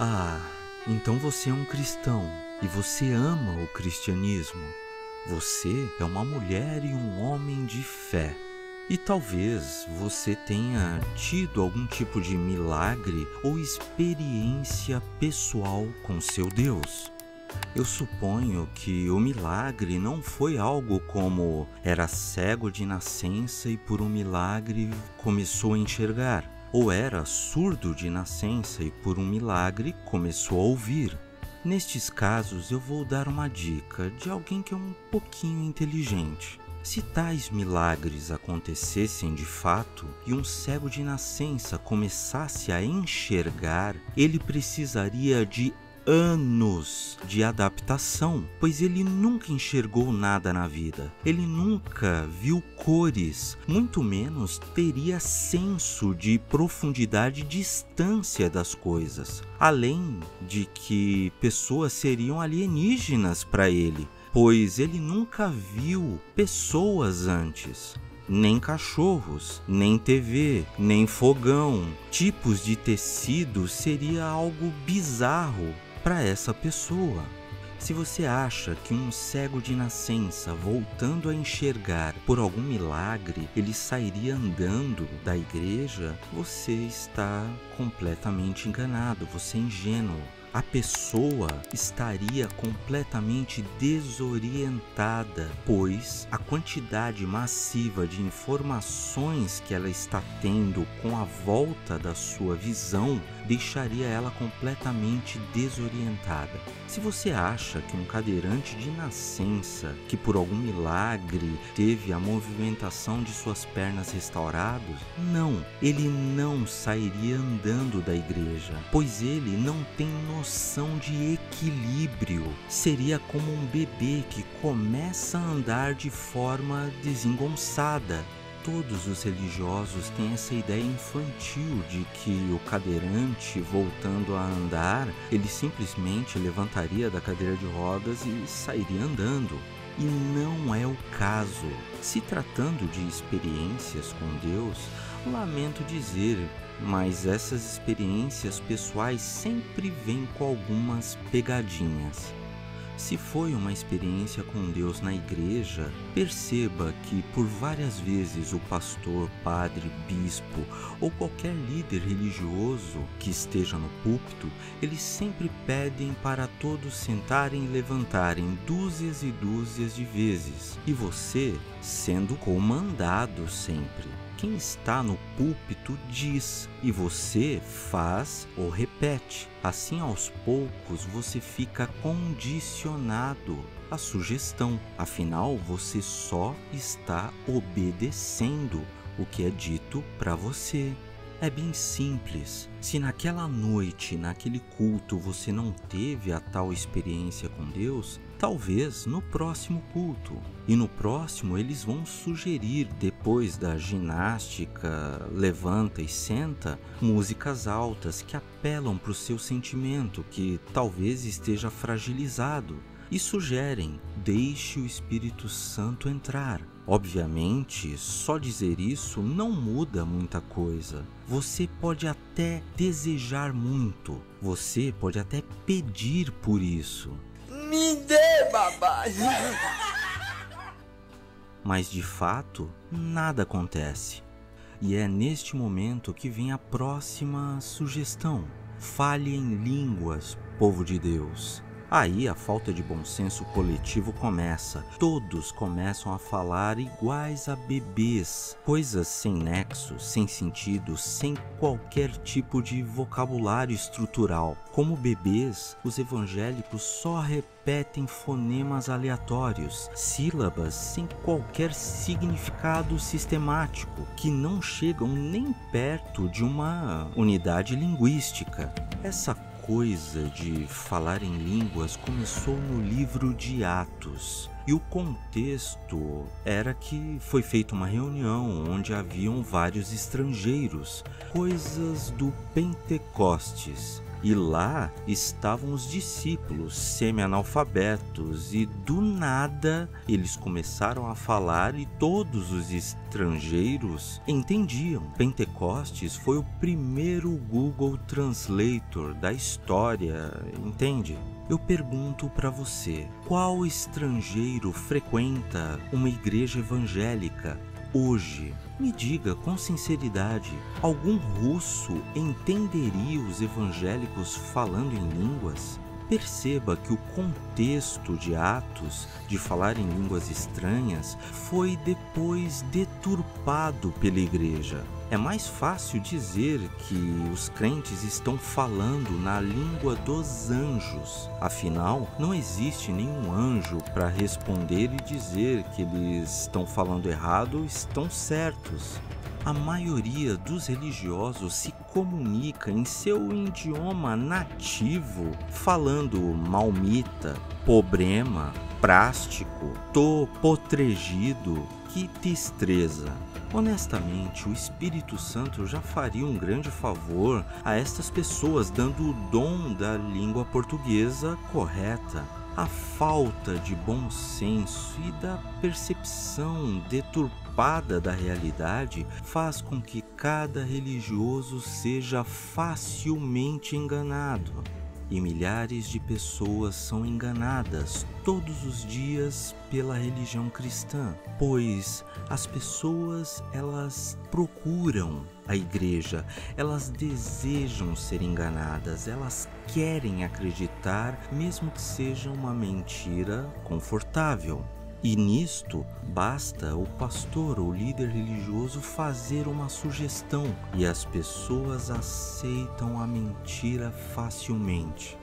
Ah, então você é um cristão e você ama o cristianismo. Você é uma mulher e um homem de fé. E talvez você tenha tido algum tipo de milagre ou experiência pessoal com seu Deus. Eu suponho que o milagre não foi algo como era cego de nascença e por um milagre começou a enxergar, ou era surdo de nascença e por um milagre começou a ouvir. Nestes casos eu vou dar uma dica de alguém que é um pouquinho inteligente. Se tais milagres acontecessem de fato e um cego de nascença começasse a enxergar, ele precisaria de anos de adaptação, pois ele nunca enxergou nada na vida. Ele nunca viu cores, muito menos teria senso de profundidade e distância das coisas. Além de que pessoas seriam alienígenas para ele, pois ele nunca viu pessoas antes. Nem cachorros, nem TV, nem fogão. Tipos de tecido seria algo bizarro para essa pessoa. Se você acha que um cego de nascença voltando a enxergar por algum milagre, ele sairia andando da igreja, você está completamente enganado, você é ingênuo. A pessoa estaria completamente desorientada, pois a quantidade massiva de informações que ela está tendo com a volta da sua visão deixaria ela completamente desorientada. Se você acha que um cadeirante de nascença, que por algum milagre teve a movimentação de suas pernas restauradas, não, ele não sairia andando da igreja, pois ele não tem noção de equilíbrio. Seria como um bebê que começa a andar de forma desengonçada. Todos os religiosos têm essa ideia infantil de que o cadeirante, voltando a andar, ele simplesmente levantaria da cadeira de rodas e sairia andando. E não é o caso. Se tratando de experiências com Deus, lamento dizer, mas essas experiências pessoais sempre vêm com algumas pegadinhas. Se foi uma experiência com Deus na igreja, perceba que por várias vezes o pastor, padre, bispo ou qualquer líder religioso que esteja no púlpito, eles sempre pedem para todos sentarem e levantarem dúzias e dúzias de vezes, e você sendo comandado sempre. Quem está no púlpito diz e você faz ou repete. Assim, aos poucos, você fica condicionado à sugestão. Afinal, você só está obedecendo o que é dito para você. É bem simples. Se naquela noite, naquele culto, você não teve a tal experiência com Deus, talvez no próximo culto. E no próximo eles vão sugerir, depois da ginástica, levanta e senta, músicas altas que apelam para o seu sentimento, que talvez esteja fragilizado. E sugerem, deixe o Espírito Santo entrar. Obviamente, só dizer isso não muda muita coisa. Você pode até desejar muito, você pode até pedir por isso. Me dê, papai! Mas de fato, nada acontece. E é neste momento que vem a próxima sugestão. Fale em línguas, povo de Deus. Aí a falta de bom senso coletivo começa. Todos começam a falar iguais a bebês. Coisas sem nexo, sem sentido, sem qualquer tipo de vocabulário estrutural. Como bebês, os evangélicos só repetem fonemas aleatórios, sílabas sem qualquer significado sistemático, que não chegam nem perto de uma unidade linguística. Essa coisa de falar em línguas começou no livro de Atos. E o contexto era que foi feita uma reunião onde haviam vários estrangeiros, coisas do Pentecostes. e lá estavam os discípulos semi-analfabetos, e do nada eles começaram a falar e todos os estrangeiros entendiam. Pentecostes foi o primeiro Google Translator da história, entende? Eu pergunto para você, qual estrangeiro frequenta uma igreja evangélica hoje? Me diga com sinceridade, algum russo entenderia os evangélicos falando em línguas? Perceba que o contexto de Atos, de falar em línguas estranhas, foi depois deturpado pela igreja. É mais fácil dizer que os crentes estão falando na língua dos anjos. Afinal, não existe nenhum anjo para responder e dizer que eles estão falando errado ou estão certos. A maioria dos religiosos se comunica em seu idioma nativo, falando malmita, pobrema, prástico, tô potregido. Que destreza! Honestamente, o Espírito Santo já faria um grande favor a estas pessoas, dando o dom da língua portuguesa correta. A falta de bom senso e da percepção deturpada da realidade faz com que cada religioso seja facilmente enganado. E milhares de pessoas são enganadas todos os dias pela religião cristã, pois as pessoas, elas procuram a igreja, elas desejam ser enganadas, elas querem acreditar, mesmo que seja uma mentira confortável. E nisto, basta o pastor ou líder religioso fazer uma sugestão e as pessoas aceitam a mentira facilmente.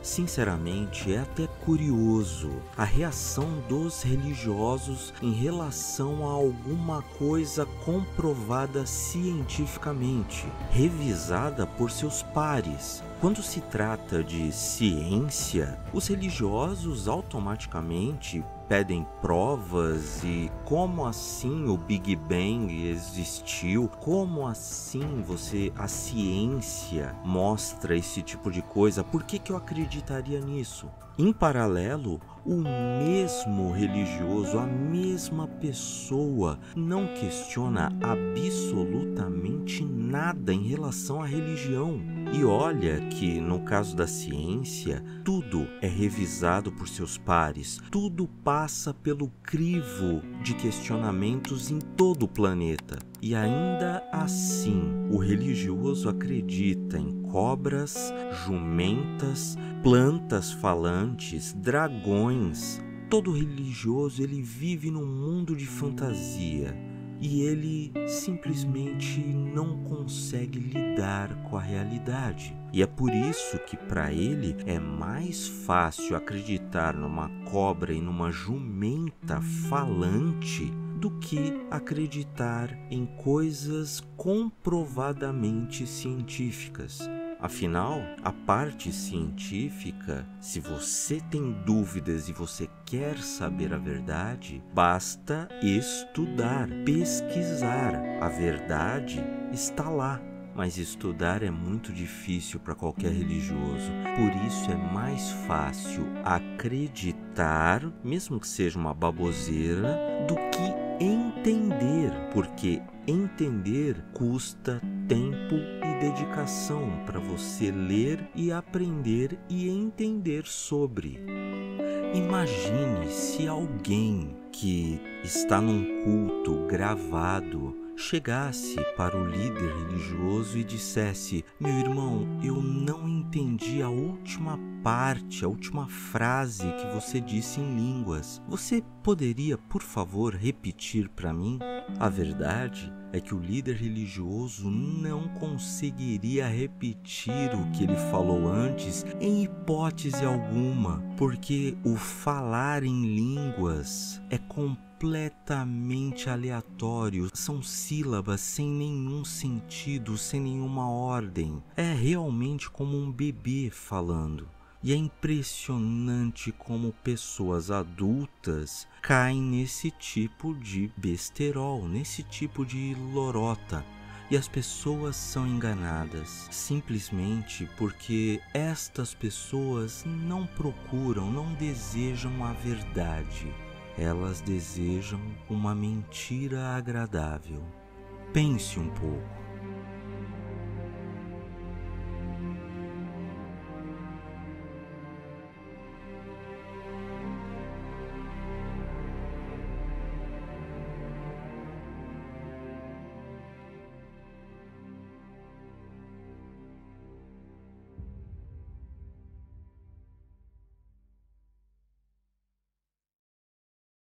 Sinceramente, é até curioso a reação dos religiosos em relação a alguma coisa comprovada cientificamente, revisada por seus pares. Quando se trata de ciência, os religiosos automaticamente pedem provas e como assim o Big Bang existiu? Como assim a ciência mostra esse tipo de coisa? Por que eu acreditaria nisso? Em paralelo, o mesmo religioso, a mesma pessoa, não questiona absolutamente nada em relação à religião. E olha que, no caso da ciência, tudo é revisado por seus pares, tudo passa pelo crivo de questionamentos em todo o planeta. E ainda assim, o religioso acredita em cobras, jumentas, plantas falantes, dragões. Todo religioso, ele vive num mundo de fantasia e ele simplesmente não consegue lidar com a realidade. E é por isso que para ele é mais fácil acreditar numa cobra e numa jumenta falante do que acreditar em coisas comprovadamente científicas. Afinal, a parte científica, se você tem dúvidas e você quer saber a verdade, basta estudar, pesquisar. A verdade está lá. Mas estudar é muito difícil para qualquer religioso. Por isso é mais fácil acreditar, mesmo que seja uma baboseira, do que entender. Porque entender custa tempo e dedicação para você ler e aprender e entender sobre. Imagine se alguém que está num culto gravado chegasse para o líder religioso e dissesse: meu irmão, eu não entendi a última parte, a última frase que você disse em línguas. Você poderia, por favor, repetir para mim? A verdade é que o líder religioso não conseguiria repetir o que ele falou antes em hipótese alguma, porque o falar em línguas é completamente aleatório, são sílabas sem nenhum sentido, sem nenhuma ordem. É realmente como um bebê falando. E é impressionante como pessoas adultas caem nesse tipo de besterol, nesse tipo de lorota. E as pessoas são enganadas simplesmente porque estas pessoas não procuram, não desejam a verdade. Elas desejam uma mentira agradável. Pense um pouco.